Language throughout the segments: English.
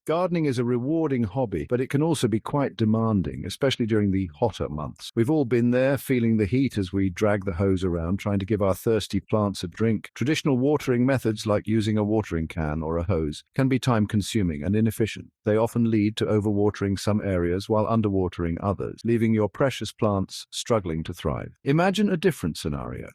Gardening is a rewarding hobby, but it can also be quite demanding, especially during the hotter months. We've all been there, feeling the heat as we drag the hose around, trying to give our thirsty plants a drink. Traditional watering methods, like using a watering can or a hose, can be time-consuming and inefficient. They often lead to overwatering some areas while underwatering others, leaving your precious plants struggling to thrive. Imagine a different scenario.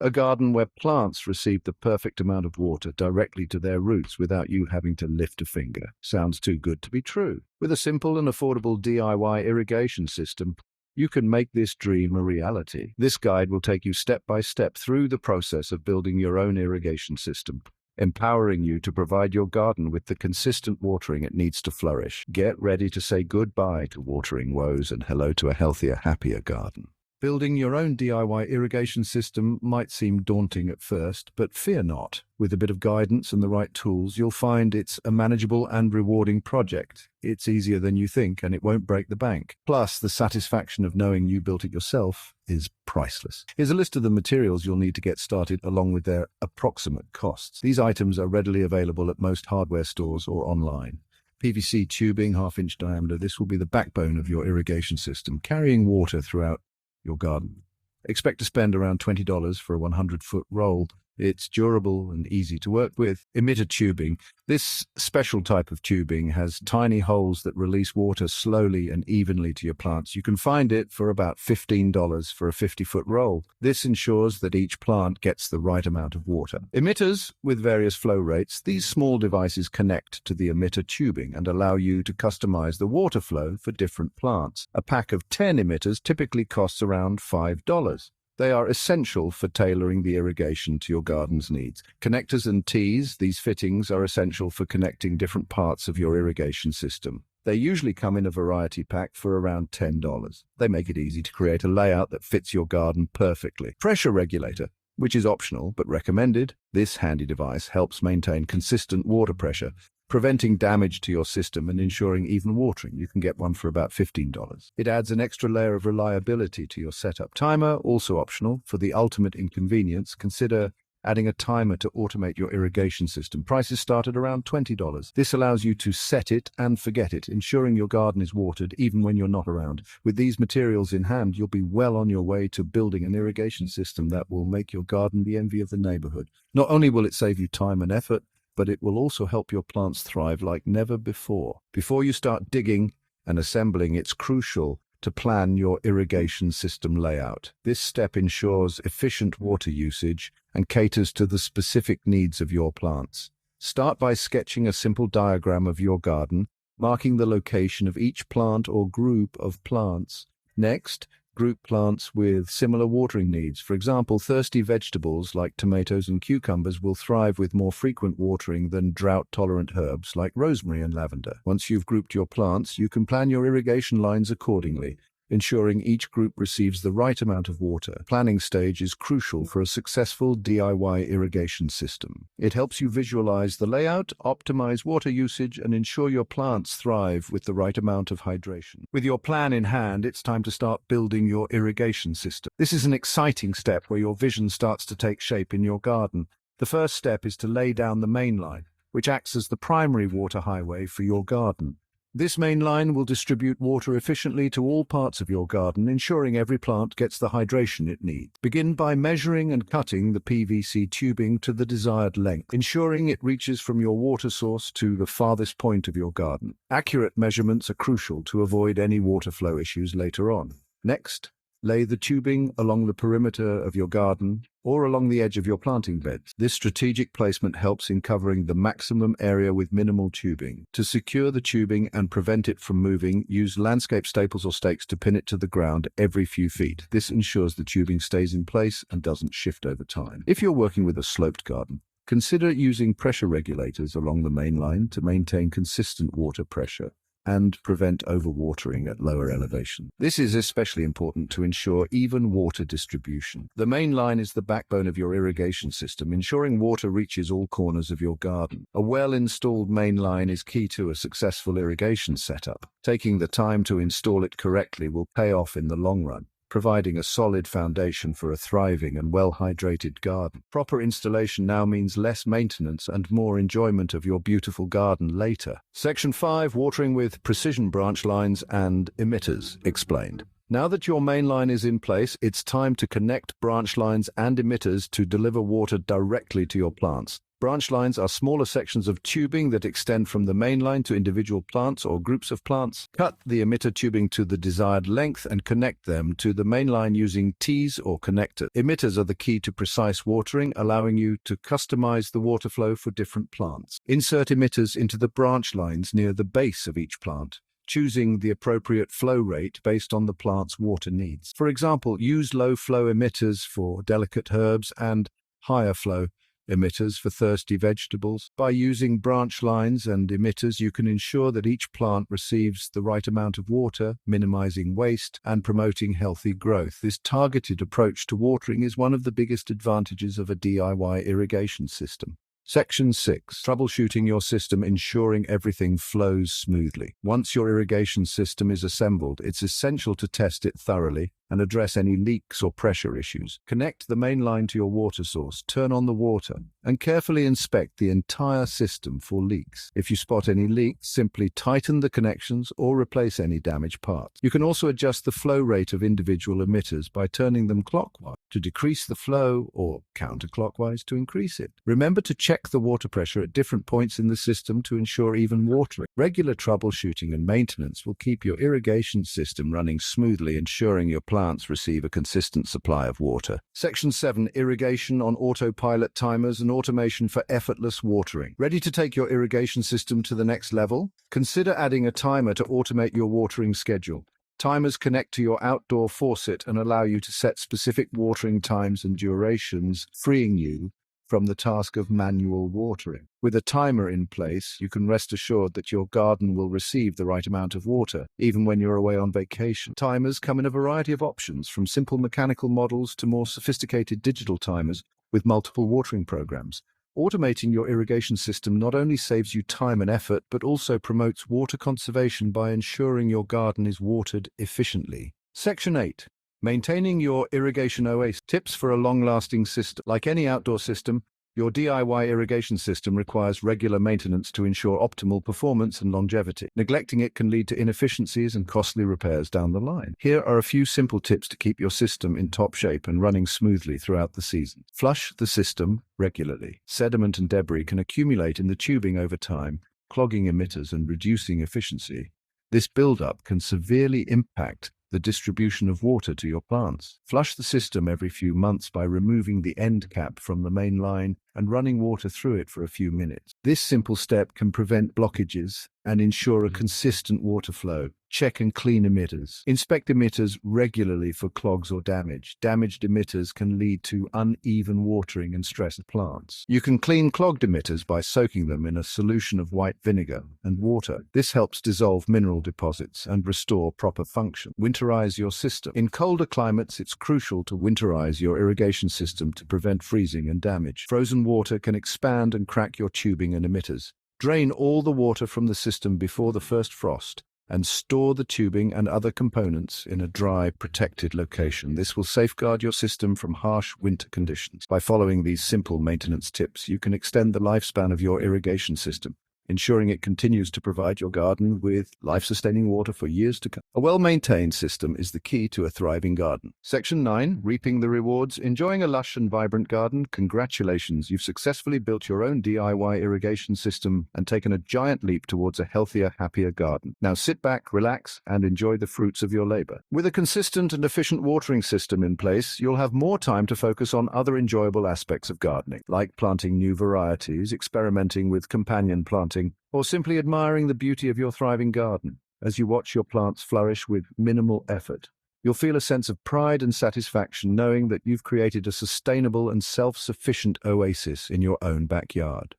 A garden where plants receive the perfect amount of water directly to their roots without you having to lift a finger. Sounds too good to be true. With a simple and affordable DIY irrigation system, you can make this dream a reality. This guide will take you step by step through the process of building your own irrigation system, empowering you to provide your garden with the consistent watering it needs to flourish. Get ready to say goodbye to watering woes and hello to a healthier, happier garden. Building your own DIY irrigation system might seem daunting at first, but fear not. With a bit of guidance and the right tools, you'll find it's a manageable and rewarding project. It's easier than you think, and it won't break the bank. Plus, the satisfaction of knowing you built it yourself is priceless. Here's a list of the materials you'll need to get started, along with their approximate costs. These items are readily available at most hardware stores or online. PVC tubing, 1/2 inch diameter. This will be the backbone of your irrigation system, carrying water throughout your garden. Expect to spend around $20 for a 100-foot roll. It's durable and easy to work with. Emitter tubing. This special type of tubing has tiny holes that release water slowly and evenly to your plants. You can find it for about $15 for a 50-foot roll. This ensures that each plant gets the right amount of water. Emitters with various flow rates. These small devices connect to the emitter tubing and allow you to customize the water flow for different plants. A pack of 10 emitters typically costs around $5. They are essential for tailoring the irrigation to your garden's needs. Connectors and tees, these fittings are essential for connecting different parts of your irrigation system. They usually come in a variety pack for around $10. They make it easy to create a layout that fits your garden perfectly. Pressure regulator, which is optional but recommended. This handy device helps maintain consistent water pressure, preventing damage to your system and ensuring even watering. You can get one for about $15. It adds an extra layer of reliability to your setup. Timer, also optional. For the ultimate inconvenience, consider adding a timer to automate your irrigation system. Prices start at around $20. This allows you to set it and forget it, ensuring your garden is watered even when you're not around. With these materials in hand, you'll be well on your way to building an irrigation system that will make your garden the envy of the neighborhood. Not only will it save you time and effort, but it will also help your plants thrive like never before. Before you start digging and assembling, it's crucial to plan your irrigation system layout. This step ensures efficient water usage and caters to the specific needs of your plants. Start by sketching a simple diagram of your garden, marking the location of each plant or group of plants. Next, group plants with similar watering needs. For example, thirsty vegetables like tomatoes and cucumbers will thrive with more frequent watering than drought-tolerant herbs like rosemary and lavender. Once you've grouped your plants, you can plan your irrigation lines accordingly, ensuring each group receives the right amount of water. The planning stage is crucial for a successful DIY irrigation system. It helps you visualize the layout, optimize water usage, and ensure your plants thrive with the right amount of hydration. With your plan in hand, it's time to start building your irrigation system. This is an exciting step where your vision starts to take shape in your garden. The first step is to lay down the mainline, which acts as the primary water highway for your garden. This main line will distribute water efficiently to all parts of your garden, ensuring every plant gets the hydration it needs. Begin by measuring and cutting the PVC tubing to the desired length, ensuring it reaches from your water source to the farthest point of your garden. Accurate measurements are crucial to avoid any water flow issues later on. Next, lay the tubing along the perimeter of your garden or along the edge of your planting beds. This strategic placement helps in covering the maximum area with minimal tubing. To secure the tubing and prevent it from moving, use landscape staples or stakes to pin it to the ground every few feet. This ensures the tubing stays in place and doesn't shift over time. If you're working with a sloped garden, consider using pressure regulators along the main line to maintain consistent water pressure and prevent overwatering at lower elevation. This is especially important to ensure even water distribution. The main line is the backbone of your irrigation system, ensuring water reaches all corners of your garden. A well-installed main line is key to a successful irrigation setup. Taking the time to install it correctly will pay off in the long run. providing a solid foundation for a thriving and well-hydrated garden. Proper installation now means less maintenance and more enjoyment of your beautiful garden later. Section 5, watering with precision branch lines and emitters, explained. Now that your main line is in place, it's time to connect branch lines and emitters to deliver water directly to your plants. Branch lines are smaller sections of tubing that extend from the main line to individual plants or groups of plants. Cut the emitter tubing to the desired length and connect them to the main line using tees or connectors. Emitters are the key to precise watering, allowing you to customize the water flow for different plants. Insert emitters into the branch lines near the base of each plant, choosing the appropriate flow rate based on the plant's water needs. For example, use low-flow emitters for delicate herbs and higher-flow emitters for thirsty vegetables. By using branch lines and emitters, you can ensure that each plant receives the right amount of water, minimizing waste and promoting healthy growth. This targeted approach to watering is one of the biggest advantages of a DIY irrigation system. Section 6. Troubleshooting your system, ensuring everything flows smoothly. Once your irrigation system is assembled, it's essential to test it thoroughly and address any leaks or pressure issues. Connect the main line to your water source, turn on the water, and carefully inspect the entire system for leaks. If you spot any leaks, simply tighten the connections or replace any damaged parts. You can also adjust the flow rate of individual emitters by turning them clockwise to decrease the flow or counterclockwise to increase it. Remember to check the water pressure at different points in the system to ensure even watering. Regular troubleshooting and maintenance will keep your irrigation system running smoothly, ensuring your plants receive a consistent supply of water. Section 7. Irrigation on autopilot timers and automation for effortless watering. Ready to take your irrigation system to the next level? Consider adding a timer to automate your watering schedule. Timers connect to your outdoor faucet and allow you to set specific watering times and durations, freeing you from the task of manual watering. With a timer in place, you can rest assured that your garden will receive the right amount of water, even when you're away on vacation. Timers come in a variety of options, from simple mechanical models to more sophisticated digital timers with multiple watering programs. Automating your irrigation system not only saves you time and effort, but also promotes water conservation by ensuring your garden is watered efficiently. Section 8. Maintaining your irrigation Oasis. Tips for a long-lasting system. Like any outdoor system, your DIY irrigation system requires regular maintenance to ensure optimal performance and longevity. Neglecting it can lead to inefficiencies and costly repairs down the line. Here are a few simple tips to keep your system in top shape and running smoothly throughout the season. Flush the system regularly. Sediment and debris can accumulate in the tubing over time, clogging emitters and reducing efficiency. This buildup can severely impact the distribution of water to your plants. Flush the system every few months by removing the end cap from the main line and running water through it for a few minutes. This simple step can prevent blockages and ensure a consistent water flow. Check and clean emitters. Inspect emitters regularly for clogs or damage. Damaged emitters can lead to uneven watering and stressed plants. You can clean clogged emitters by soaking them in a solution of white vinegar and water. This helps dissolve mineral deposits and restore proper function. Winterize your system. In colder climates, it's crucial to winterize your irrigation system to prevent freezing and damage. Frozen water can expand and crack your tubing and emitters. Drain all the water from the system before the first frost and store the tubing and other components in a dry, protected location. This will safeguard your system from harsh winter conditions. By following these simple maintenance tips, you can extend the lifespan of your irrigation system, ensuring it continues to provide your garden with life-sustaining water for years to come. A well-maintained system is the key to a thriving garden. Section 9. Reaping the rewards. Enjoying a lush and vibrant garden? Congratulations, you've successfully built your own DIY irrigation system and taken a giant leap towards a healthier, happier garden. Now sit back, relax, and enjoy the fruits of your labor. With a consistent and efficient watering system in place, you'll have more time to focus on other enjoyable aspects of gardening, like planting new varieties, experimenting with companion planting, or simply admiring the beauty of your thriving garden. As you watch your plants flourish with minimal effort, you'll feel a sense of pride and satisfaction knowing that you've created a sustainable and self-sufficient oasis in your own backyard.